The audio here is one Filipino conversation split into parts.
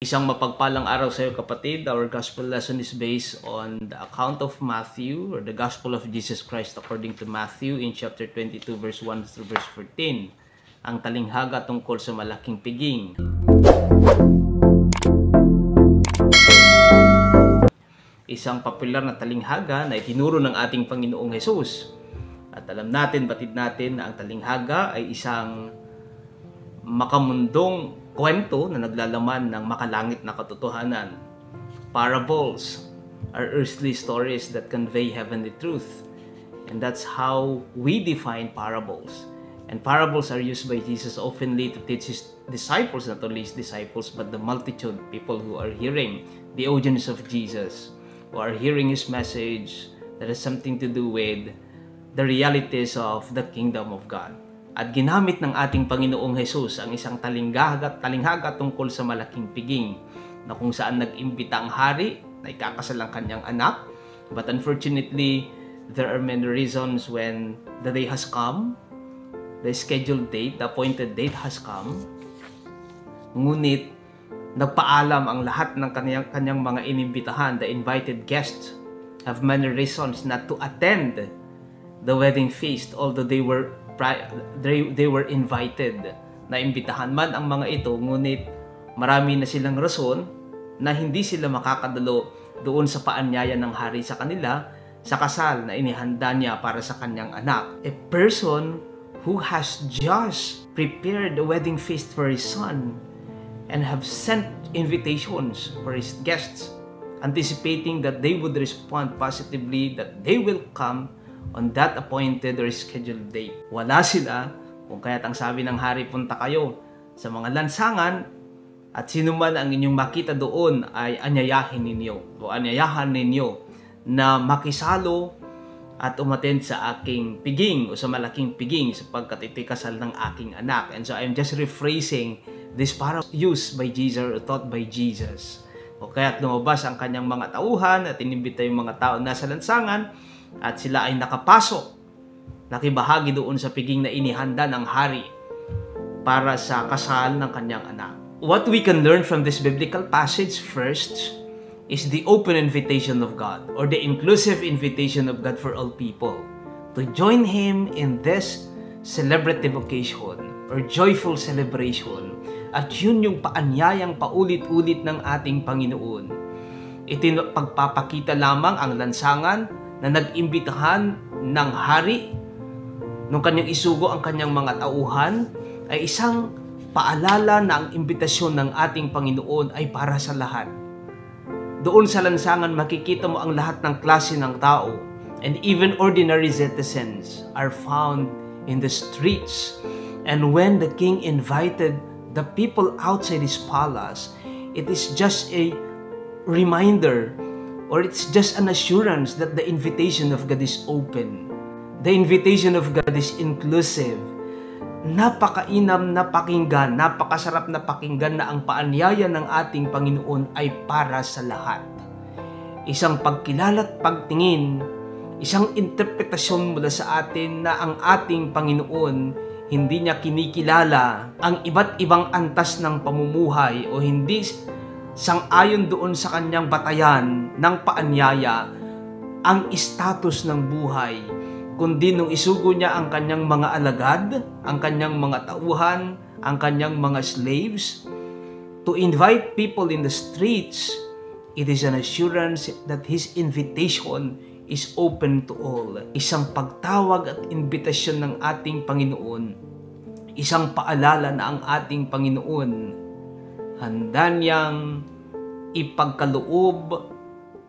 Isang mapagpalang araw sa iyo kapatid. Our gospel lesson is based on the account of Matthew, or the gospel of Jesus Christ according to Matthew in chapter 22 verse 1 through verse 14. Ang talinghaga tungkol sa malaking piging. Isang popular na talinghaga na itinuro ng ating Panginoong Jesus. At alam natin, batid natin na ang talinghaga ay isang makamundong kwento na naglalaman ng makalangit na katotohanan. Parables are earthly stories that convey heavenly truth. And that's how we define parables. And parables are used by Jesus oftenly to teach His disciples, not only His disciples, but the multitude, people who are hearing, the audience of Jesus, who are hearing His message that has something to do with the realities of the kingdom of God. At ginamit ng ating Panginoong Jesus ang isang talinghaga tungkol sa malaking piging, na kung saan nag-imbita ang hari na ikakasal ang kanyang anak. But unfortunately, there are many reasons when the day has come, the scheduled date, the appointed date has come. Ngunit nagpaalam ang lahat ng kanyang mga inimbitahan. The invited guests have many reasons not to attend the wedding feast, although they were invited. Na imbitahan man ang mga ito, ngunit marami na silang rason na hindi sila makakadalo doon sa paanyaya ng hari sa kanila sa kasal na inihanda niya para sa kanyang anak. A person who has just prepared a wedding feast for his son and have sent invitations for his guests, anticipating that they would respond positively, that they will come on that appointed or scheduled date. Wala sila, kung kaya't ang sabi ng hari, punta kayo sa mga lansangan at sino man ang inyong makita doon ay anyayahan ninyo na makisalo at umattend sa aking piging o sa malaking piging, sapagkat ito'y kasal ng aking anak. And so I'm just rephrasing this parable used by Jesus or taught by Jesus. O kaya't lumabas ang kanyang mga tauhan at inimbita yung mga tao na sa lansangan, at sila ay nakapasok, nakibahagi doon sa piging na inihanda ng hari para sa kasal ng kanyang anak. What we can learn from this biblical passage first is the open invitation of God, or the inclusive invitation of God for all people to join Him in this celebrative occasion or joyful celebration. At yun yung paanyayang paulit-ulit ng ating Panginoon. Pagpapakita lamang ang lansangan na nag-imbitahan ng hari nung kanyang isugo ang kanyang mga tauhan ay isang paalala na ang imbitasyon ng ating Panginoon ay para sa lahat. Doon sa lansangan makikita mo ang lahat ng klase ng tao, and even ordinary citizens are found in the streets. And when the king invited the people outside his palace, it is just a reminder, or it's just an assurance that the invitation of God is open. The invitation of God is inclusive. Napakainam na pakinggan, napakasarap na pakinggan na ang paanyaya ng ating Panginoon ay para sa lahat. Isang pagkilala at pagtingin, isang interpretasyon mula sa atin na ang ating Panginoon hindi niya kinikilala ang iba't ibang antas ng pamumuhay, o hindi sang-ayon doon sa kanyang batayan ng paanyaya ang status ng buhay, kundi nung isugo niya ang kanyang mga alagad, ang kanyang mga tauhan, ang kanyang mga slaves, to invite people in the streets. It is an assurance that His invitation is open to all. Isang pagtawag at imbitasyon ng ating Panginoon, isang paalala na ang ating Panginoon handa niyang ipagkaloob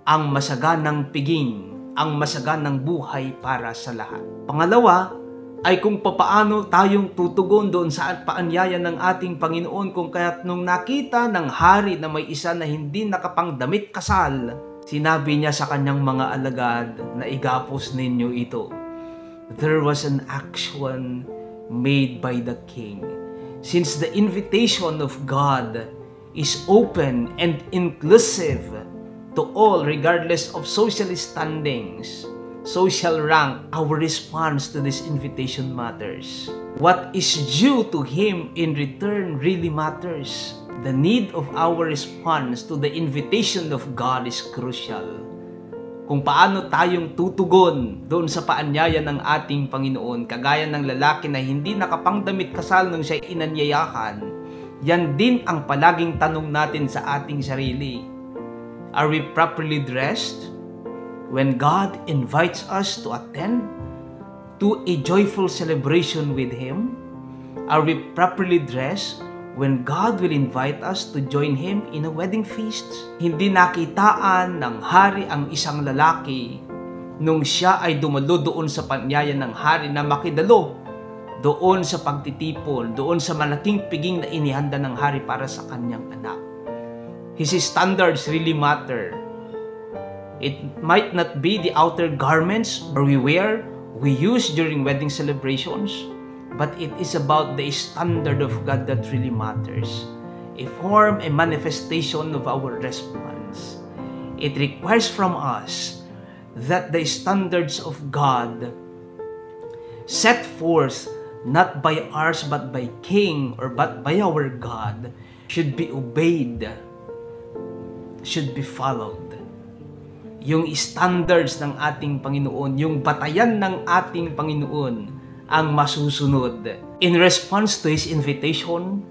ang masaganang piging, ang masaganang buhay para sa lahat. Pangalawa ay kung papaano tayong tutugon doon sa paanyaya ng ating Panginoon, kung kaya't nung nakita ng hari na may isa na hindi nakapangdamit kasal, sinabi niya sa kanyang mga alagad na igapos ninyo ito. There was an action made by the king. Since the invitation of God is open and inclusive to all regardless of social standings, social rank, our response to this invitation matters. What is due to Him in return really matters. the need of our response to the invitation of God is crucial. Kung paano tayong tutugon doon sa paanyaya ng ating Panginoon, kagaya ng lalaki na hindi nakapangdamit kasal nung siya inanyayahan, yan din ang palaging tanong natin sa ating sarili. Are we properly dressed when God invites us to attend to a joyful celebration with Him? Are we properly dressed when God will invite us to join Him in a wedding feast? Hindi nakitaan ng hari ang isang lalaki nung siya ay dumalo doon sa paanyaya ng hari na makidalo doon sa pagtitipon, doon sa malaking piging na inihanda ng hari para sa kanyang anak. His standards really matter. It might not be the outer garments or we use during wedding celebrations, but it is about the standard of God that really matters. A form, a manifestation of our response. It requires from us that the standards of God set forth not by ours but by King or but by our God should be obeyed, should be followed. Yung standards ng ating Panginoon, yung batayan ng ating Panginoon ang masusunod. In response to His invitation,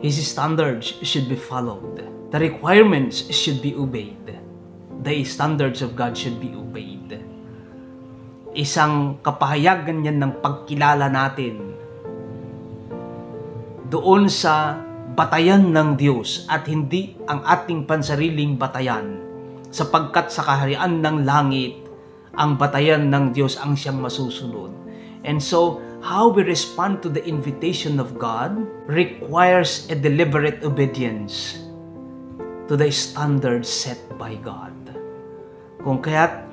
His standards should be followed. The requirements should be obeyed. The standards of God should be obeyed. Isang kapahayagan yan ng pagkilala natin doon sa batayan ng Diyos at hindi ang ating pansariling batayan, sapagkat sa kaharian ng langit, ang batayan ng Diyos ang siyang masusunod. And so, how we respond to the invitation of God requires a deliberate obedience to the standards set by God. Kung kaya't,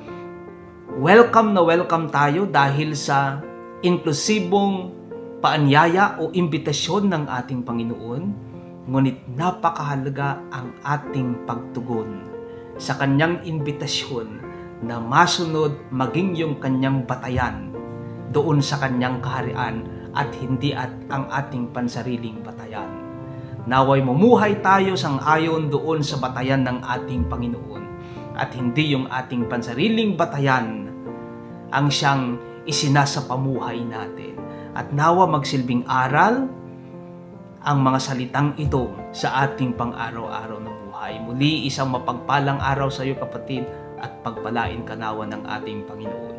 welcome na welcome tayo dahil sa inklusibong paanyaya o imbitasyon ng ating Panginoon, ngunit napakahalaga ang ating pagtugon sa kanyang imbitasyon na masunod maging yung kanyang batayan doon sa kanyang kaharian at hindi at ang ating pansariling batayan. Naway mumuhay tayo sang-ayon doon sa batayan ng ating Panginoon at hindi yung ating pansariling batayan ang siyang isinasapamuhay natin. At nawa magsilbing aral ang mga salitang ito sa ating pang-araw-araw na buhay. Muli, isang mapagpalang araw sa iyo kapatid at pagpalain ka nawa ng ating Panginoon.